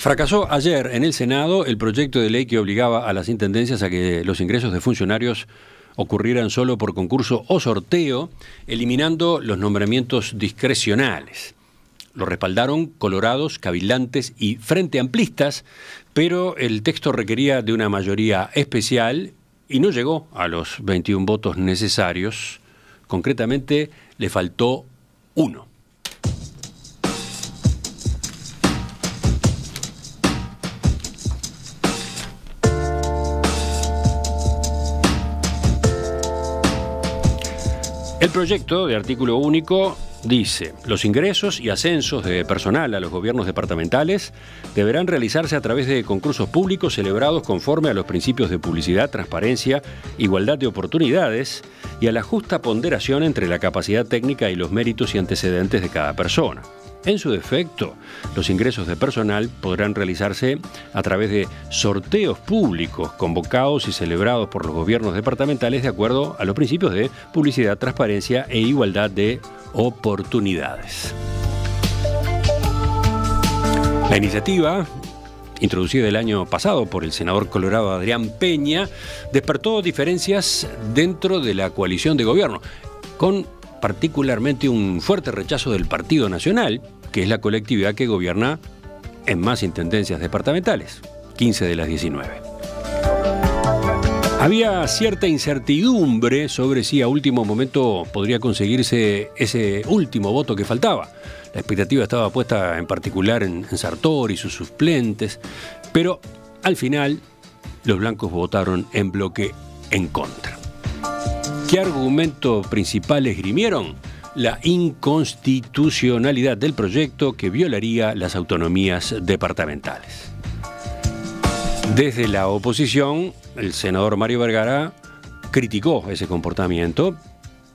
Fracasó ayer en el Senado el proyecto de ley que obligaba a las intendencias a que los ingresos de funcionarios ocurrieran solo por concurso o sorteo, eliminando los nombramientos discrecionales. Lo respaldaron colorados, cabildantes y frente amplistas, pero el texto requería de una mayoría especial y no llegó a los 21 votos necesarios. Concretamente, le faltó uno. El proyecto de artículo único dice: los ingresos y ascensos de personal a los gobiernos departamentales deberán realizarse a través de concursos públicos celebrados conforme a los principios de publicidad, transparencia, igualdad de oportunidades y a la justa ponderación entre la capacidad técnica y los méritos y antecedentes de cada persona. En su defecto, los ingresos de personal podrán realizarse a través de sorteos públicos convocados y celebrados por los gobiernos departamentales de acuerdo a los principios de publicidad, transparencia e igualdad de oportunidades. La iniciativa, introducida el año pasado por el senador colorado Adrián Peña, despertó diferencias dentro de la coalición de gobierno, con particularmente un fuerte rechazo del Partido Nacional, que es la colectividad que gobierna en más intendencias departamentales, 15 de las 19. Había cierta incertidumbre sobre si a último momento podría conseguirse ese último voto que faltaba. La expectativa estaba puesta en particular en Sartori y sus suplentes, pero al final los blancos votaron en bloque en contra. ¿Qué argumento principal esgrimieron? La inconstitucionalidad del proyecto que violaría las autonomías departamentales. Desde la oposición, el senador Mario Vergara criticó ese comportamiento,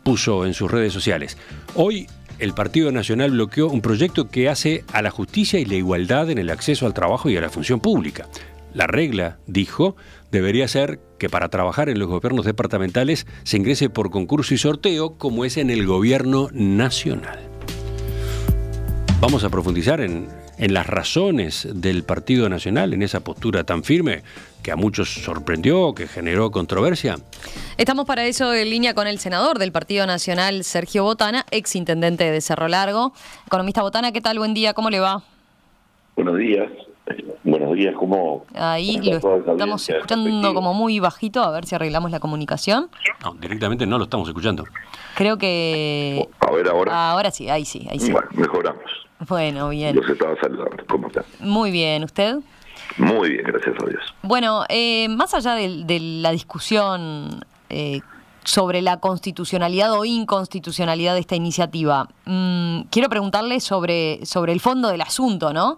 puso en sus redes sociales: hoy el Partido Nacional bloqueó un proyecto que hace a la justicia y la igualdad en el acceso al trabajo y a la función pública. La regla, dijo, debería ser que para trabajar en los gobiernos departamentales se ingrese por concurso y sorteo, como es en el gobierno nacional. Vamos a profundizar en las razones del Partido Nacional, en esa postura tan firme que a muchos sorprendió, que generó controversia. Estamos para eso en línea con el senador del Partido Nacional, Sergio Botana, exintendente de Cerro Largo. Economista Botana, ¿qué tal? Buen día, ¿cómo le va? Buenos días. Buenos días, ¿cómo? Ahí lo estamos escuchando como muy bajito, a ver si arreglamos la comunicación. No, directamente no lo estamos escuchando. Creo que... A ver, ahora. Ahora sí, ahí sí. Bueno, mejoramos. Bueno, bien. Los estaba saludando. ¿Cómo están? Muy bien, ¿usted? Muy bien, gracias a Dios. Bueno, más allá de la discusión sobre la constitucionalidad o inconstitucionalidad de esta iniciativa, quiero preguntarle sobre el fondo del asunto, ¿no?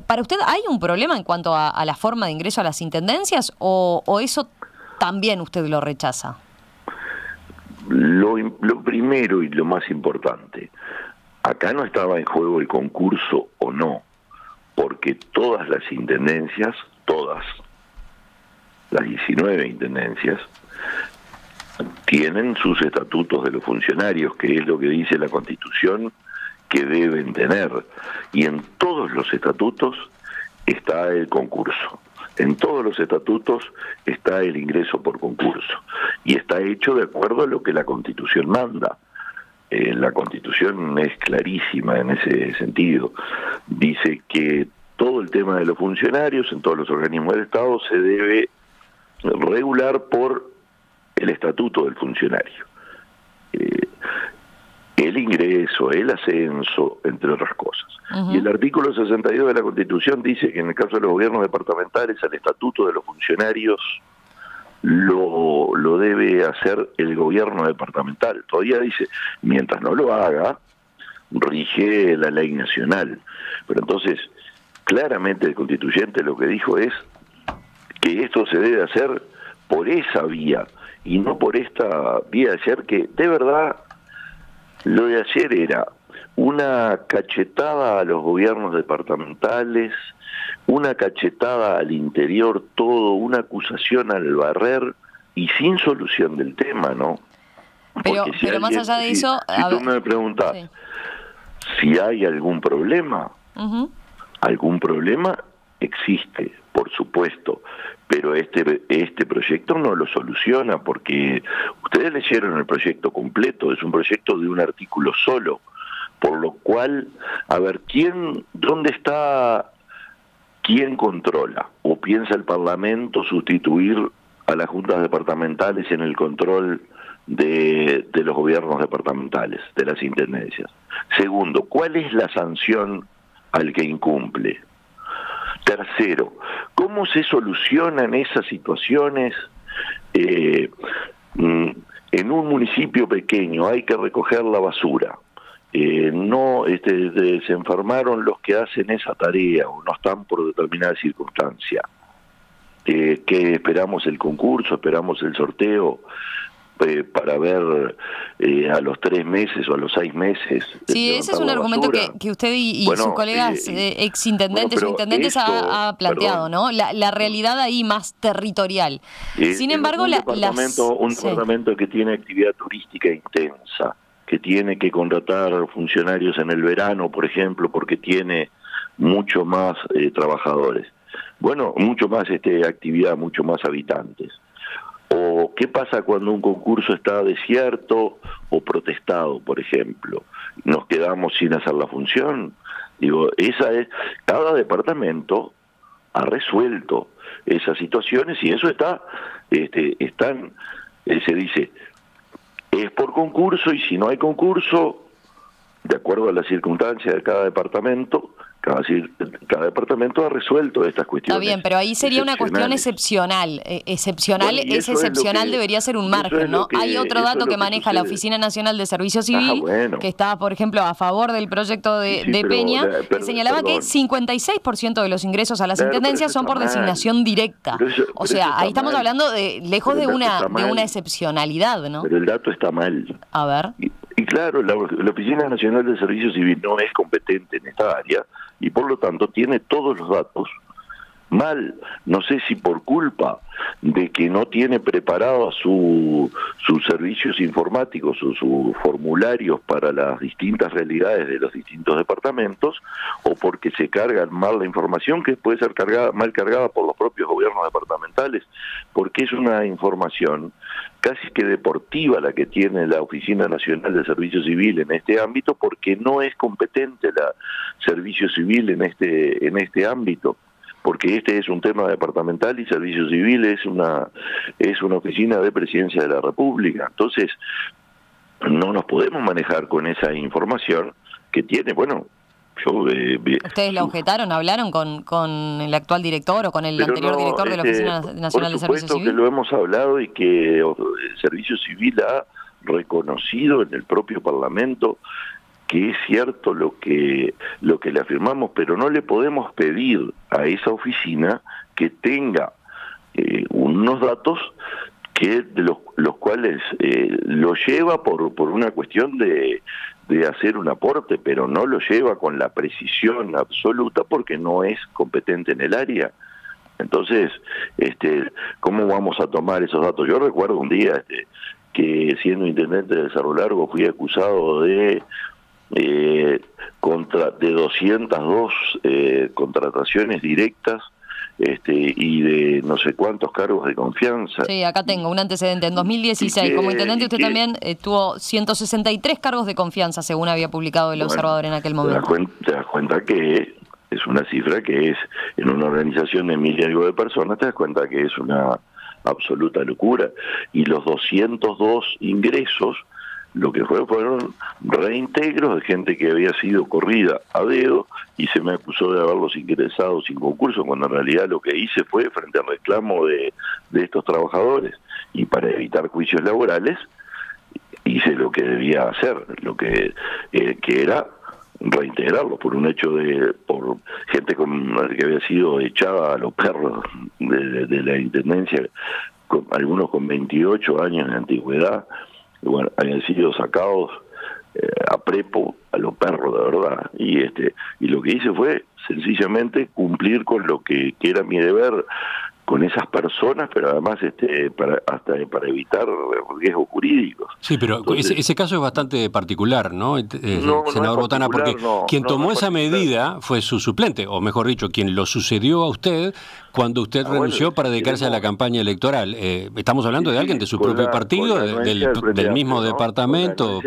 ¿Para usted hay un problema en cuanto a la forma de ingreso a las intendencias o eso también usted lo rechaza? Lo primero y lo más importante, acá no estaba en juego el concurso o no, porque todas las intendencias, todas las 19 intendencias, tienen sus estatutos de los funcionarios, que es lo que dice la Constitución que deben tener, y en todos los estatutos está el concurso, en todos los estatutos está el ingreso por concurso, y está hecho de acuerdo a lo que la Constitución manda. La Constitución es clarísima en ese sentido, dice que todo el tema de los funcionarios en todos los organismos del Estado se debe regular por el estatuto del funcionario. El ingreso, el ascenso, entre otras cosas. Uh-huh. Y el artículo 62 de la Constitución dice que en el caso de los gobiernos departamentales, el estatuto de los funcionarios lo debe hacer el gobierno departamental. Todavía dice, mientras no lo haga, rige la ley nacional. Pero entonces, claramente el constituyente lo que dijo es que esto se debe hacer por esa vía, y no por esta vía de ayer, que de verdad lo de ayer era una cachetada a los gobiernos departamentales, una cachetada al interior todo, una acusación al barrer y sin solución del tema, ¿no? Pero más allá de eso... Si tú me preguntas si hay algún problema, ¿Algún problema? Existe, por supuesto, pero este proyecto no lo soluciona, porque ustedes leyeron el proyecto completo, es un proyecto de un artículo solo, por lo cual, a ver, ¿dónde está, quién controla? ¿O piensa el Parlamento sustituir a las juntas departamentales en el control de los gobiernos departamentales, de las intendencias? Segundo, ¿cuál es la sanción al que incumple? Tercero, ¿cómo se solucionan esas situaciones? En un municipio pequeño hay que recoger la basura. Se enfermaron los que hacen esa tarea o no están por determinada circunstancia. ¿Qué esperamos? ¿El concurso? ¿Esperamos el sorteo? Para ver a los 3 meses o a los 6 meses. Sí, ese es un argumento que usted y sus colegas exintendentes o intendentes ha planteado, ¿no? La realidad ahí más territorial. Sin embargo, un departamento que tiene actividad turística intensa, que tiene que contratar funcionarios en el verano, por ejemplo, porque tiene mucho más trabajadores. Bueno, mucho más actividad, mucho más habitantes. ¿O qué pasa cuando un concurso está desierto o protestado, por ejemplo? ¿Nos quedamos sin hacer la función? Digo, cada departamento ha resuelto esas situaciones y eso se dice, es por concurso, y si no hay concurso, de acuerdo a las circunstancias de cada departamento, cada departamento ha resuelto estas cuestiones. Está bien, pero ahí sería una cuestión excepcional. Excepcional debería ser un margen, ¿no? Hay otro dato que maneja la Oficina Nacional de Servicio Civil, que está, por ejemplo, a favor del proyecto de Peña, que señalaba que 56% de los ingresos a las intendencias son por designación directa. O sea, ahí estamos hablando lejos de una excepcionalidad, ¿no? Pero el dato está mal. A ver. Y claro, la Oficina Nacional de Servicio Civil no es competente en esta área y por lo tanto tiene todos los datos mal. No sé si por culpa de que no tiene preparados sus servicios informáticos o sus formularios para las distintas realidades de los distintos departamentos, o porque se cargan mal la información, que puede ser mal cargada por los propios gobiernos departamentales, porque es una información casi que deportiva la que tiene la Oficina Nacional de Servicio Civil en este ámbito, porque no es competente la Servicio Civil en este ámbito, porque este es un tema departamental y Servicio Civil es una oficina de Presidencia de la República. Entonces, no nos podemos manejar con esa información que tiene, ¿Ustedes la objetaron? ¿Hablaron con el actual director o con el anterior director de la Oficina Nacional de Servicio Civil? Por supuesto que lo hemos hablado y que el Servicio Civil ha reconocido en el propio Parlamento que es cierto lo que le afirmamos, pero no le podemos pedir a esa oficina que tenga unos datos de los cuales lo lleva por una cuestión de hacer un aporte, pero no lo lleva con la precisión absoluta porque no es competente en el área. Entonces, ¿cómo vamos a tomar esos datos? Yo recuerdo un día que siendo intendente de Cerro Largo fui acusado de 202 contrataciones directas y de no sé cuántos cargos de confianza. Sí, acá tengo un antecedente. En 2016, como intendente, usted también tuvo 163 cargos de confianza, según había publicado el Observador en aquel momento. Te das cuenta que es una cifra que es, en una organización de 1000 y algo de personas, te das cuenta que es una absoluta locura. Y los 202 ingresos, lo que fueron reintegros de gente que había sido corrida a dedo y se me acusó de haberlos ingresado sin concurso, cuando en realidad lo que hice fue, frente al reclamo de estos trabajadores y para evitar juicios laborales, hice lo que debía hacer, lo que era reintegrarlos por un hecho por gente que había sido echada a los perros de la intendencia, algunos con 28 años de antigüedad. Bueno, habían sido sacados a prepo, a los perros, de verdad, y lo que hice fue sencillamente cumplir con lo que era mi deber con esas personas, pero además hasta para evitar riesgos jurídicos. Sí, pero Entonces, ese caso es bastante particular, ¿no? Senador es Botana, porque quien tomó esa medida fue su suplente, o mejor dicho, quien lo sucedió a usted cuando usted renunció para dedicarse a la campaña electoral. Estamos hablando de alguien de su propio partido, del mismo departamento,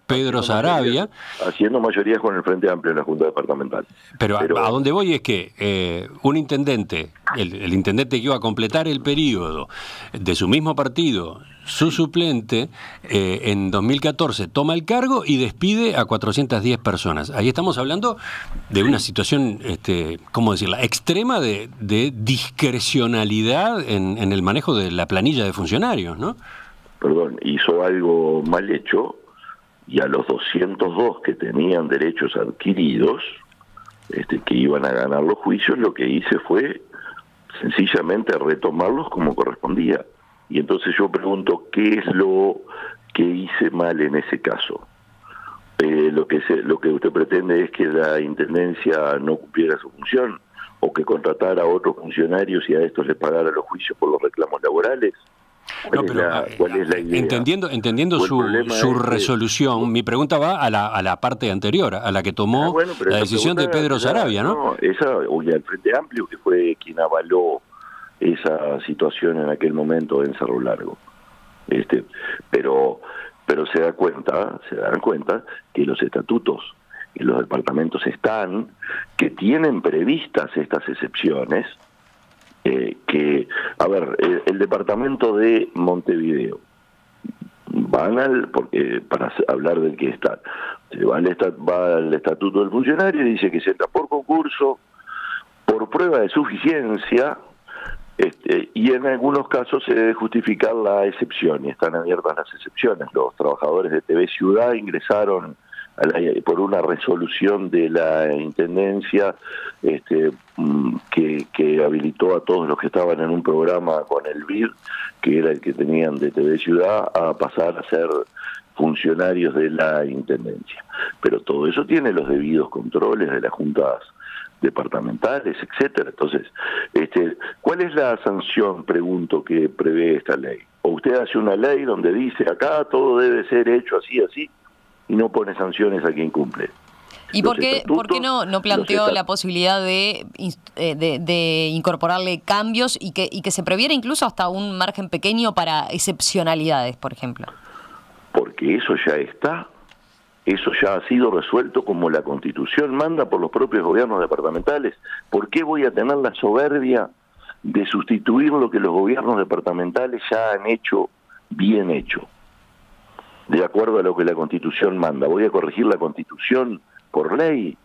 Pedro Saravia. Haciendo mayorías con el Frente Amplio en la Junta Departamental. Pero a donde voy es que un intendente, el intendente que iba a completar el periodo de su mismo partido, su suplente, en 2014 toma el cargo y despide a 410 personas. Ahí estamos hablando de una situación, ¿cómo decirla?, extrema de discrecionalidad en el manejo de la planilla de funcionarios, ¿no? Perdón, hizo algo mal hecho y a los 202 que tenían derechos adquiridos, que iban a ganar los juicios, lo que hice fue sencillamente retomarlos como correspondía. Y entonces yo pregunto, ¿qué es lo que hice mal en ese caso? Lo que usted pretende es que la Intendencia no cumpliera su función, o que contratara a otros funcionarios y a estos les pagara los juicios por los reclamos laborales. ¿Cuál es la idea? Entendiendo su resolución, mi pregunta va a la parte anterior, a la que tomó la decisión de Pedro Saravia, ¿no? No, el Frente Amplio, que fue quien avaló esa situación en aquel momento en Cerro Largo. Pero se dan cuenta que los estatutos y los departamentos que tienen previstas estas excepciones. El departamento de Montevideo porque para hablar del que está, va al estatuto del funcionario y dice que se entra por concurso, por prueba de suficiencia, y en algunos casos se debe justificar la excepción, y están abiertas las excepciones. Los trabajadores de TV Ciudad ingresaron por una resolución de la Intendencia que habilitó a todos los que estaban en un programa con el BID, que era el que tenían de TV Ciudad, a pasar a ser funcionarios de la Intendencia. Pero todo eso tiene los debidos controles de las juntas departamentales, etcétera. Entonces, ¿cuál es la sanción, pregunto, que prevé esta ley? ¿O usted hace una ley donde dice acá todo debe ser hecho así, y no pone sanciones a quien cumple? ¿Y por qué no planteó la posibilidad de incorporarle cambios y que se previera incluso hasta un margen pequeño para excepcionalidades, por ejemplo? Porque eso ya ha sido resuelto como la Constitución manda por los propios gobiernos departamentales. ¿Por qué voy a tener la soberbia de sustituir lo que los gobiernos departamentales ya han hecho bien hecho? De acuerdo a lo que la Constitución manda. ¿Voy a corregir la Constitución por ley?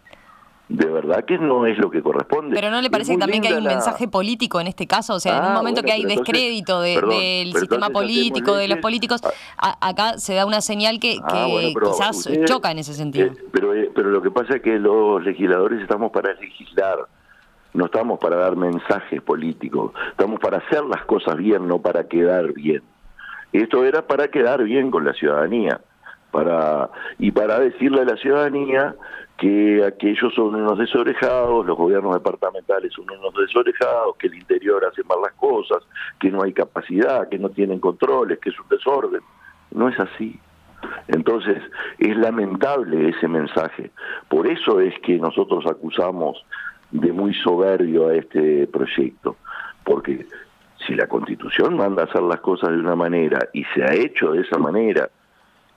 De verdad que no es lo que corresponde. ¿Pero no le parece también que hay un mensaje político en este caso? O sea, en un momento que hay descrédito del sistema político, de los políticos, acá se da una señal que quizás choca en ese sentido. Pero lo que pasa es que los legisladores estamos para legislar, no estamos para dar mensajes políticos, estamos para hacer las cosas bien, no para quedar bien. Esto era para quedar bien con la ciudadanía, para decirle a la ciudadanía que aquellos son unos desorejados, los gobiernos departamentales son unos desorejados, que el interior hace mal las cosas, que no hay capacidad, que no tienen controles, que es un desorden. No es así. Entonces, es lamentable ese mensaje. Por eso es que nosotros acusamos de muy soberbio a este proyecto, porque si la Constitución manda a hacer las cosas de una manera y se ha hecho de esa manera,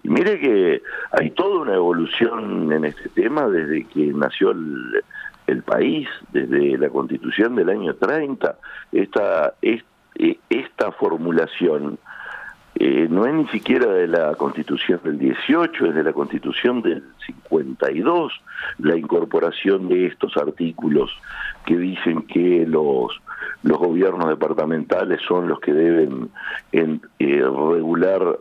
y mire que hay toda una evolución en este tema desde que nació el país, desde la Constitución del año 30, esta formulación no es ni siquiera de la Constitución del 18, es de la Constitución del 52, la incorporación de estos artículos que dicen que los gobiernos departamentales son los que deben regular,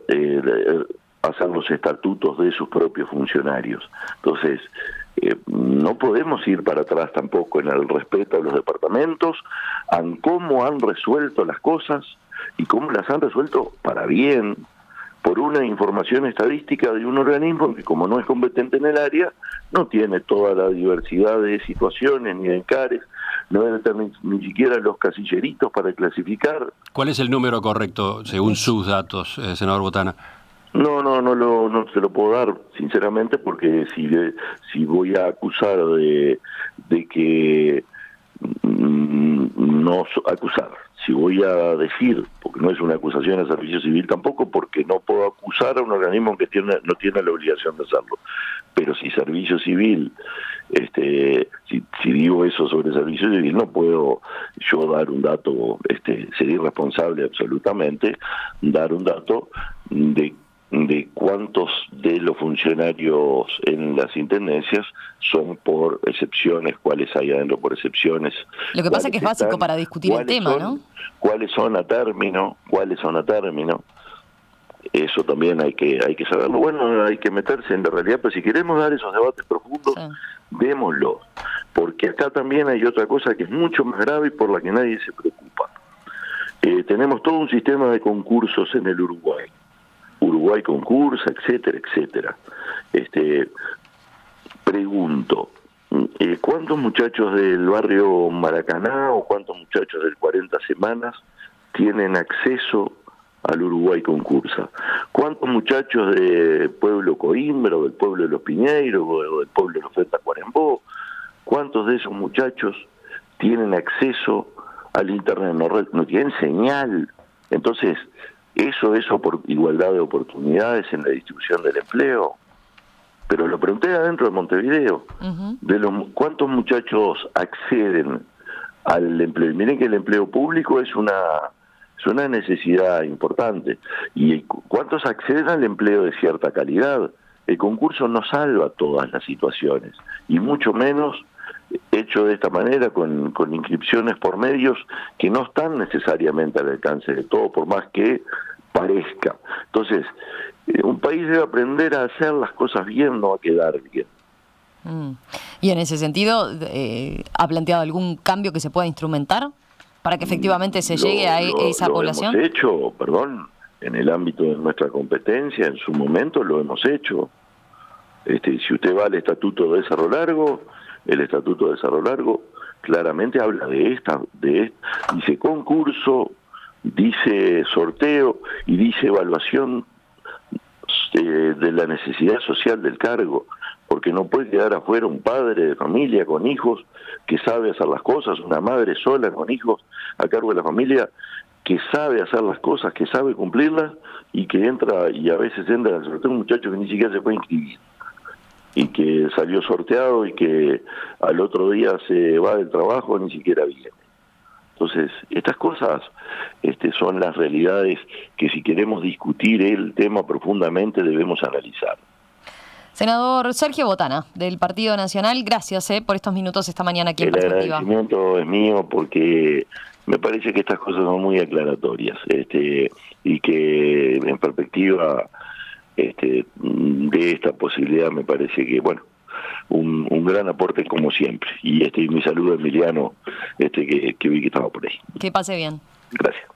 hacer los estatutos de sus propios funcionarios. Entonces, no podemos ir para atrás tampoco en el respeto a los departamentos, en cómo han resuelto las cosas y cómo las han resuelto para bien, por una información estadística de un organismo que, como no es competente en el área, no tiene toda la diversidad de situaciones ni de encares, no debe tener ni siquiera los casilleritos para clasificar. ¿Cuál es el número correcto según sus datos, senador Botana? No se lo puedo dar, sinceramente, porque si voy a acusar de que acusar, si voy a decir, porque no es una acusación al servicio civil tampoco, porque no puedo acusar a un organismo que no tiene la obligación de hacerlo, pero si servicio civil, si digo eso sobre servicio civil, no puedo yo dar un dato, ser irresponsable absolutamente, dar un dato de cuántos de los funcionarios en las intendencias son por excepciones, cuáles hay adentro por excepciones. Lo que pasa es que es básico para discutir el tema, ¿no? Cuáles son a término, eso también hay que saberlo. Bueno, hay que meterse en la realidad, pero si queremos dar esos debates profundos, sí, démoslo, porque acá también hay otra cosa que es mucho más grave y por la que nadie se preocupa. Tenemos todo un sistema de concursos en el Uruguay concursa, etcétera, etcétera. Pregunto, ¿cuántos muchachos del barrio Maracaná o cuántos muchachos del 40 Semanas tienen acceso al Uruguay concursa? ¿Cuántos muchachos del pueblo Coimbra o del pueblo de los Piñeiros o del pueblo de los Tacuarembó? ¿Cuántos de esos muchachos tienen acceso al internet? No tienen señal. Entonces, eso es igualdad de oportunidades en la distribución del empleo. Pero lo pregunté adentro de Montevideo. Uh-huh. ¿Cuántos muchachos acceden al empleo? Miren que el empleo público es una necesidad importante. ¿Y cuántos acceden al empleo de cierta calidad? El concurso no salva todas las situaciones, y mucho menos hecho de esta manera, con inscripciones por medios que no están necesariamente al alcance de todo, por más que parezca. Entonces, un país debe aprender a hacer las cosas bien, no a quedar bien. Y en ese sentido, ¿ha planteado algún cambio que se pueda instrumentar para que efectivamente se llegue a esa población? Lo hemos hecho, en el ámbito de nuestra competencia, en su momento lo hemos hecho. Si usted va al Estatuto de Cerro Largo, el Estatuto de Cerro Largo claramente habla dice concurso, dice sorteo y dice evaluación de la necesidad social del cargo, porque no puede quedar afuera un padre de familia con hijos que sabe hacer las cosas, una madre sola con hijos a cargo de la familia que sabe hacer las cosas, que sabe cumplirlas, y que entra, y a veces entra al sorteo un muchacho que ni siquiera se puede inscribir, y que salió sorteado y que al otro día se va del trabajo, ni siquiera viene. Entonces, estas cosas son las realidades que, si queremos discutir el tema profundamente, debemos analizar. Senador Sergio Botana, del Partido Nacional, gracias por estos minutos esta mañana aquí en Perspectiva. El agradecimiento es mío, porque me parece que estas cosas son muy aclaratorias, y que en perspectiva de esta posibilidad me parece que, un gran aporte como siempre. Y mi saludo a Emiliano, que vi que estaba por ahí. Que pase bien. Gracias.